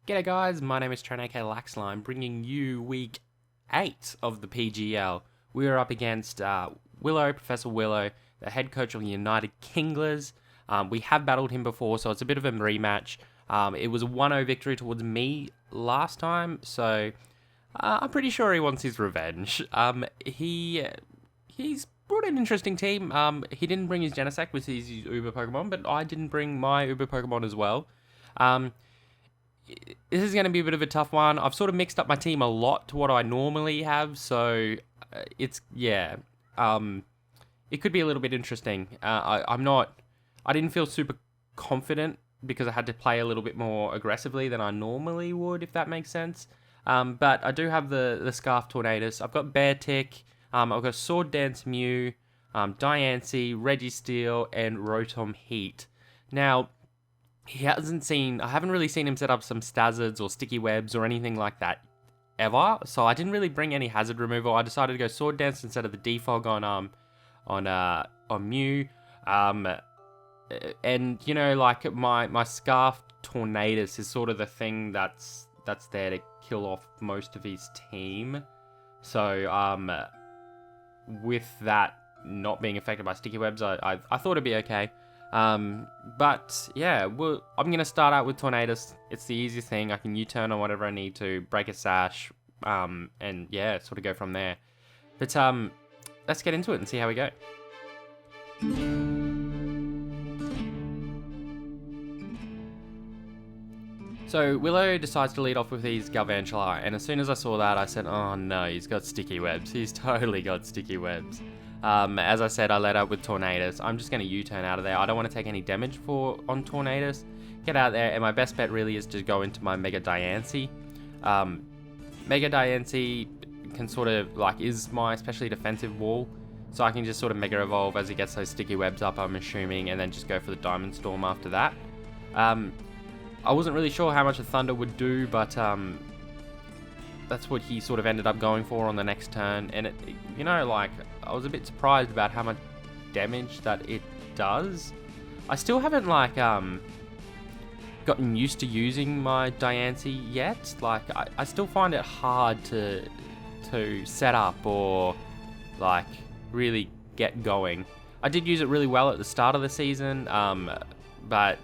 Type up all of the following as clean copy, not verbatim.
G'day guys, my name is Trent aka LaxLime, bringing you week 8 of the PGL. We are up against Willow, Professor Willow, the head coach of the United Kinglers. We have battled him before, so it's a bit of a rematch. It was a 1-0 victory towards me last time, so I'm pretty sure he wants his revenge. He's brought an interesting team. He didn't bring his Genesect with his Uber Pokemon, but I didn't bring my Uber Pokemon as well. This is going to be a bit of a tough one. I've sort of mixed up my team a lot to what I normally have, so it could be a little bit interesting. I didn't feel super confident because I had to play a little bit more aggressively than I normally would, if that makes sense. But I do have the Scarf Tornadus. I've got Beartick. I've got Sword Dance Mew, Diancie, Registeel, and Rotom Heat. Now, I haven't really seen him set up some Stazzards or Sticky Webs or anything like that ever, so I didn't really bring any hazard removal. I decided to go Sword Dance instead of the Defog on Mew. And you know, like my Scarf Tornadus is sort of the thing that's there to kill off most of his team. So with that not being affected by Sticky Webs, I thought it'd be okay. But yeah, I'm going to start out with Tornadus. It's the easiest thing. I can U-turn on whatever I need to, break a sash, and yeah, sort of go from there. But let's get into it and see how we go. So Willow decides to lead off with his Galvantula, and as soon as I saw that, I said, oh no, he's got Sticky Webs. He's totally got Sticky Webs. As I said, I led up with Tornadus. I'm just going to U-turn out of there. I don't want to take any damage on Tornadus. Get out there, and my best bet really is to go into my Mega Diancie. Mega Diancie can sort of, is my especially defensive wall, so I can just sort of Mega Evolve as he gets those Sticky Webs up, I'm assuming, and then just go for the Diamond Storm after that. I wasn't really sure how much a Thunder would do, but that's what he sort of ended up going for on the next turn, and I was a bit surprised about how much damage that it does. I still haven't gotten used to using my Diancie yet. I still find it hard to set up or really get going. I did use it really well at the start of the season, but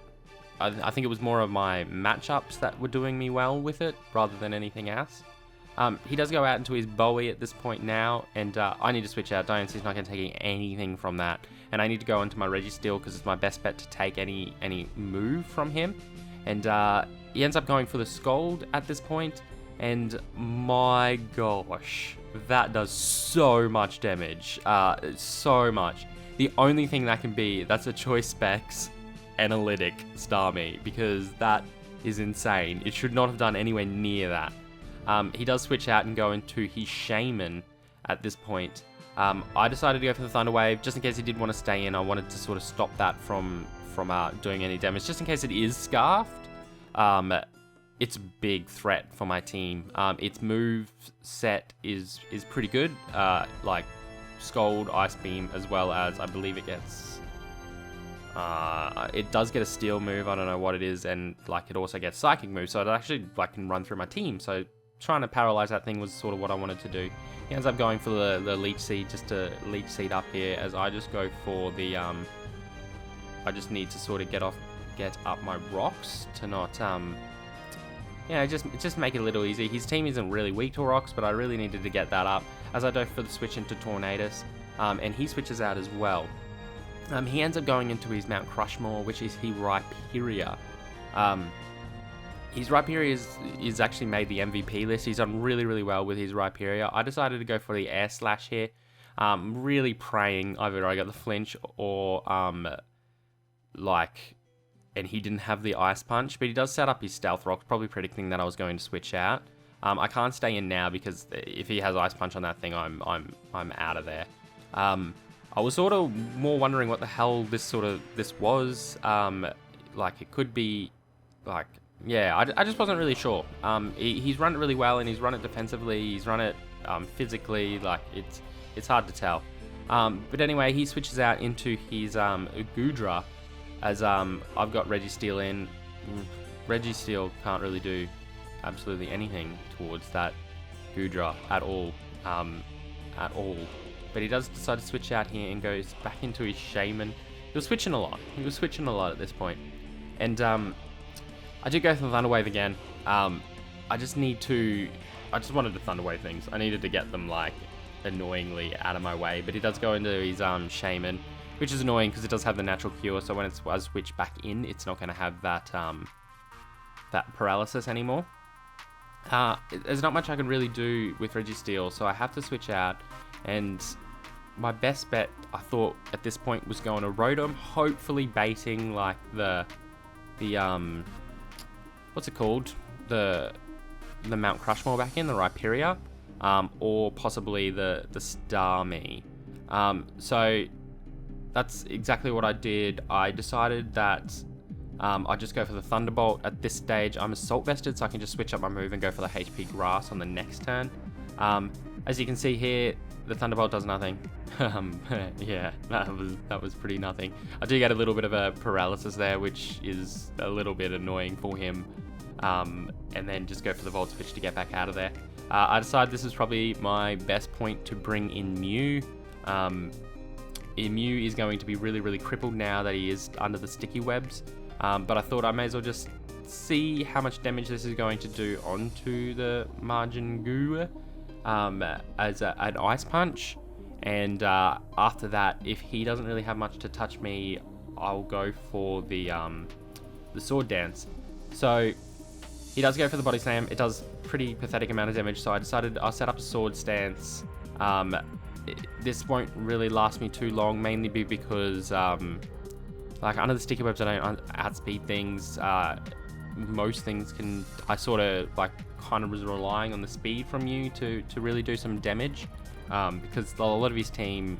I think it was more of my matchups that were doing me well with it rather than anything else. He does go out into his Bowie at this point now, and I need to switch out. Diancie's not going to take anything from that, and I need to go into my Registeel because it's my best bet to take any move from him. And he ends up going for the Scold at this point, and my gosh, that does so much damage, so much. The only thing that can be, that's a Choice Specs Analytic Starmie, because that is insane. It should not have done anywhere near that. He does switch out and go into his Shaman at this point. I decided to go for the Thunder Wave just in case he did want to stay in. I wanted to sort of stop that from doing any damage, just in case it is Scarfed. It's a big threat for my team. Its move set is pretty good, like Scold, Ice Beam, as well as I believe it gets. It does get a Steel move. I don't know what it is, and it also gets Psychic move, so it actually can run through my team. So trying to paralyze that thing was sort of what I wanted to do. He ends up going for the Leech Seed, just to Leech Seed up here, as I just go for the I just need to sort of get up my rocks to not just make it a little easy. His team isn't really weak to rocks, but I really needed to get that up as I go for the switch into Tornadus, and he switches out as well. He ends up going into his Mount Crushmore, which is his Rhyperior. His Rhyperior is actually made the MVP list. He's done really, really well with his Rhyperior. I decided to go for the Air Slash here. Really praying either I got the flinch or, and he didn't have the Ice Punch, but he does set up his Stealth Rock, probably predicting that I was going to switch out. I can't stay in now because if he has Ice Punch on that thing, I'm out of there. I was sort of more wondering what the hell this was. It could be I just wasn't really sure. He's run it really well, and he's run it defensively. He's run it physically. It's hard to tell. But anyway, he switches out into his Goodra, as I've got Registeel in. Registeel can't really do absolutely anything towards that Goodra at all. At all. But he does decide to switch out here and goes back into his Shaman. He was switching a lot. He was switching a lot at this point. And I do go for the Thunder Wave again. I just wanted to Thunder Wave things. I needed to get them like annoyingly out of my way. But he does go into his Shaman, which is annoying because it does have the natural cure. So when it's switched back in, it's not going to have that that paralysis anymore. There's not much I can really do with Registeel, so I have to switch out. And my best bet, I thought at this point, was going to Rotom, hopefully baiting like the what's it called, the Mount Crushmore back in, the Rhyperior, or possibly the Starmie. So that's exactly what I did. I decided that I just go for the Thunderbolt at this stage. I'm Assault Vested, so I can just switch up my move and go for the HP Grass on the next turn. As you can see here, the Thunderbolt does nothing. Yeah, that was pretty nothing. I do get a little bit of a paralysis there, which is a little bit annoying for him. And then just go for the Volt Switch to get back out of there. I decided this is probably my best point to bring in Mew. Mew is going to be really, really crippled now that he is under the sticky webs. But I thought I may as well just see how much damage this is going to do onto the Margin as an Ice Punch. And after that, if he doesn't really have much to touch me, I'll go for the Sword Dance. So he does go for the Body Slam. It does pretty pathetic amount of damage, so I decided I'll set up a Sword Stance. This won't really last me too long, mainly because like under the sticky webs I don't outspeed things. Most things can, I sort of like kind of was relying on the speed from you to really do some damage, because a lot of his team,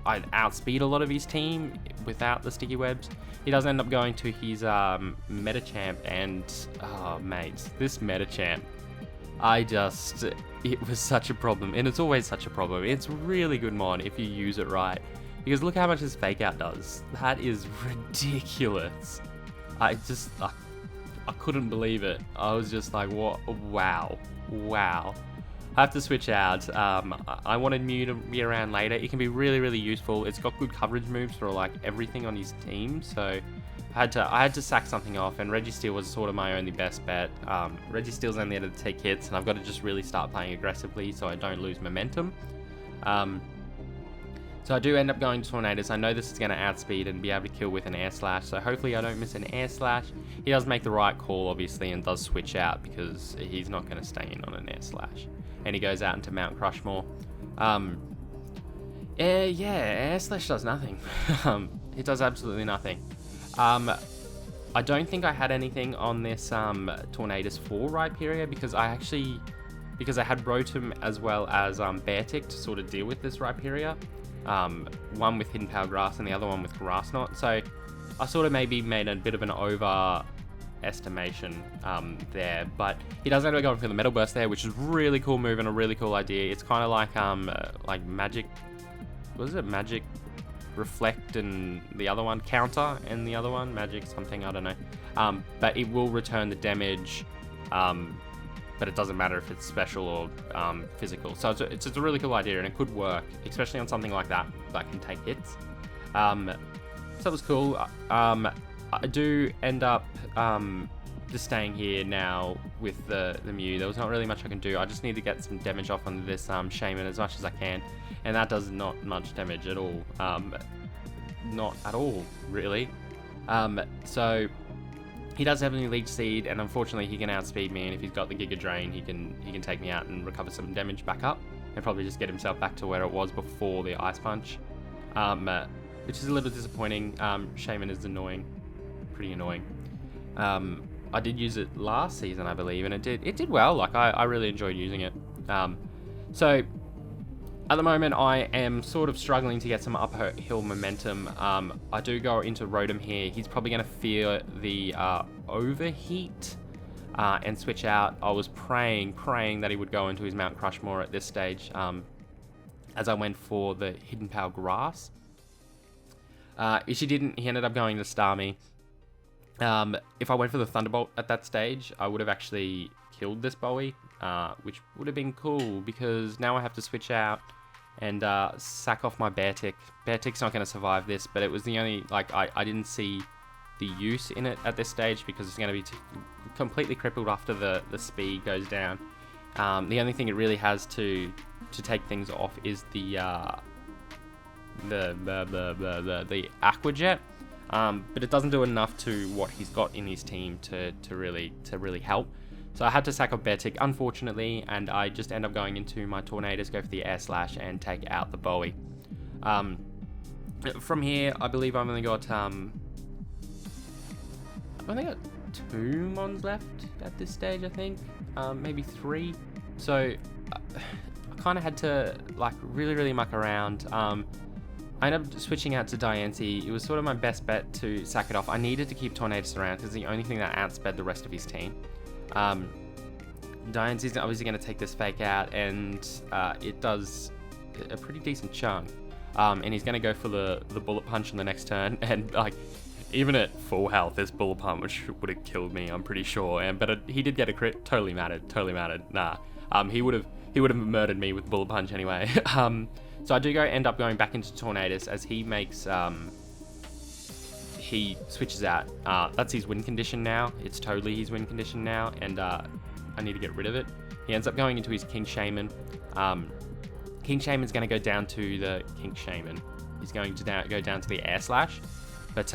I'd outspeed a lot of his team without the sticky webs. He does end up going to his Metachamp, and oh mate, this Metachamp, it was such a problem, and it's always such a problem. It's a really good mod if you use it right, because look how much his Fake Out does. That is ridiculous. I couldn't believe it. I was just like, what? Wow. I have to switch out. I wanted Mew to be around later. It can be really, really useful. It's got good coverage moves for like everything on his team, so I had to sack something off, and Registeel was sort of my only best bet. Registeel's only able to take hits, and I've got to just really start playing aggressively so I don't lose momentum. So I do end up going to Tornadus. I know this is going to outspeed and be able to kill with an Air Slash, so hopefully I don't miss an Air Slash. He does make the right call, obviously, and does switch out because he's not going to stay in on an Air Slash. And he goes out into Mount Crushmore. Air Slash does nothing. It does absolutely nothing. I don't think I had anything on this Tornadus for Rhyperior because I had Rotom as well as Beartic to sort of deal with this Rhyperior. One with Hidden Power Grass and the other one with Grass Knot. So I sort of maybe made a bit of an overestimation there, but he does end up going for the Metal Burst there, which is really cool move and a really cool idea. It's kind of like Magic, what is it? Magic Reflect and the other one Counter and the other one Magic something, I don't know. But it will return the damage. But it doesn't matter if it's special or physical. So it's a really cool idea, and it could work, especially on something like that can take hits. So that was cool. I do end up just staying here now with the Mew. There was not really much I can do. I just need to get some damage off on this Shaman as much as I can, and that does not much damage at all. Not at all, really. So he does have a new Leech Seed, and unfortunately he can outspeed me, and if he's got the Giga Drain, he can take me out and recover some damage back up, and probably just get himself back to where it was before the Ice Punch, which is a little disappointing. Shaman is annoying, pretty annoying. I did use it last season, I believe, and it did well. Like I really enjoyed using it. So at the moment, I am sort of struggling to get some uphill momentum. I do go into Rotom here. He's probably going to fear the Overheat and switch out. I was praying that he would go into his Mount Crushmore at this stage, as I went for the Hidden Power Grass. If she didn't, he ended up going to Starmie. If I went for the Thunderbolt at that stage, I would have actually killed this Bowie, which would have been cool, because now I have to switch out and sack off my Bear Tick. Bear Tick's not going to survive this, but it was the only, like, I didn't see the use in it at this stage, because it's going to be completely crippled after the speed goes down. The only thing it really has to take things off is the Aqua Jet. But it doesn't do enough to what he's got in his team to really help. So I had to sack off Bear Tick, unfortunately, and I just end up going into my Tornadoes, go for the Air Slash, and take out the Bowie. From here, I believe I've only got 2 Mons left at this stage, I think, maybe 3. So I kind of had to like really muck around. I ended up switching out to Diancie. It was sort of my best bet to sack it off. I needed to keep Tornadoes around because it's the only thing that outsped the rest of his team. Diancie's obviously going to take this fake out, and it does a pretty decent chunk. And he's going to go for the Bullet Punch on the next turn, and like even at full health, this Bullet Punch would have killed me, I'm pretty sure. But he did get a crit. Totally mattered. Nah. He would have murdered me with Bullet Punch anyway. So I do end up going back into Tornadoes as he makes, he switches out. That's his win condition now. It's totally his win condition now, and I need to get rid of it. He ends up going into his King Shaman. King Shaman's going to go down to the King Shaman. He's going to go down to the Air Slash, but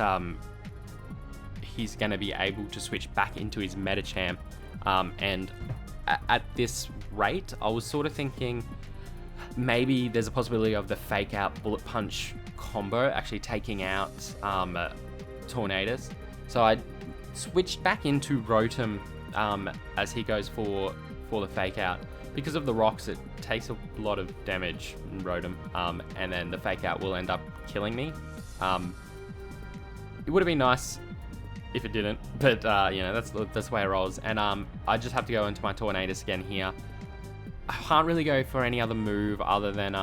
he's going to be able to switch back into his Metacham. And at this rate, I was sort of thinking maybe there's a possibility of the fake out Bullet Punch combo actually taking out Tornadoes. So I switched back into Rotom as he goes for the fake out. Because of the rocks, it takes a lot of damage in Rotom, and then the fake out will end up killing me. It would have been nice if it didn't, but you know, that's the way it rolls. And I just have to go into my Tornadoes again here. I can't really go for any other move other than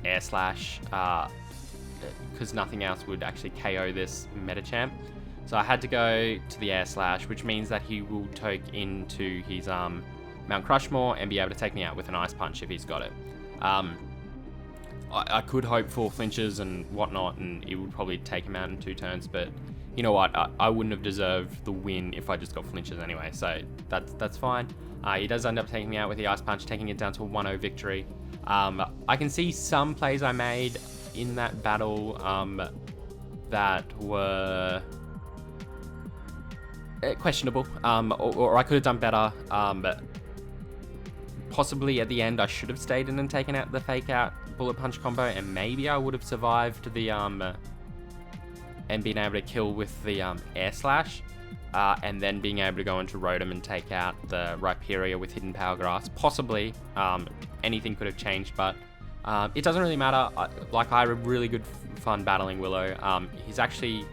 Air Slash, because nothing else would actually KO this Metachamp. So I had to go to the Air Slash, which means that he will take into his Mount Crushmore and be able to take me out with an Ice Punch if he's got it. I could hope for flinches and whatnot, and it would probably take him out in 2 turns, but you know what? I wouldn't have deserved the win if I just got flinches anyway, so that's fine. He does end up taking me out with the Ice Punch, taking it down to a 1-0 victory. I can see some plays I made in that battle that were questionable, or I could have done better. But possibly at the end I should have stayed in and taken out the fake out Bullet Punch combo, and maybe I would have survived the and been able to kill with the Air Slash, and then being able to go into Rotom and take out the Rhyperior with Hidden Power Grass. Possibly anything could have changed, but it doesn't really matter. I had a really good fun battling Willow. He's actually,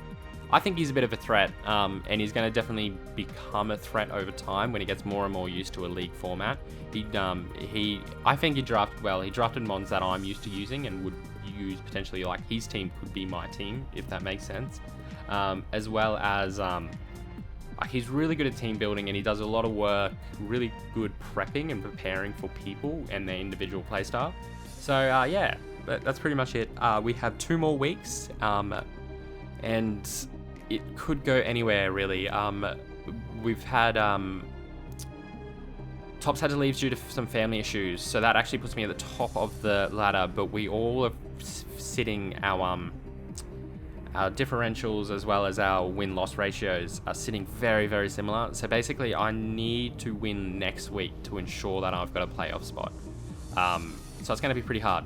I think he's a bit of a threat, and he's going to definitely become a threat over time when he gets more and more used to a league format. I think he drafted well. He drafted mons that I'm used to using and would use potentially, like his team could be my team, if that makes sense. As well as he's really good at team building, and he does a lot of work, really good prepping and preparing for people and their individual playstyle. So yeah, that's pretty much it. We have 2 more weeks, and it could go anywhere really. We've had Tops had to leave due to some family issues, so that actually puts me at the top of the ladder, but we all are sitting our differentials as well as our win-loss ratios are sitting very similar. So basically I need to win next week to ensure that I've got a playoff spot. So it's going to be pretty hard,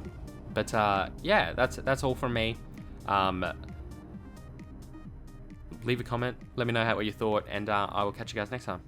but yeah, that's all from me. Leave a comment, let me know what you thought, and I will catch you guys next time.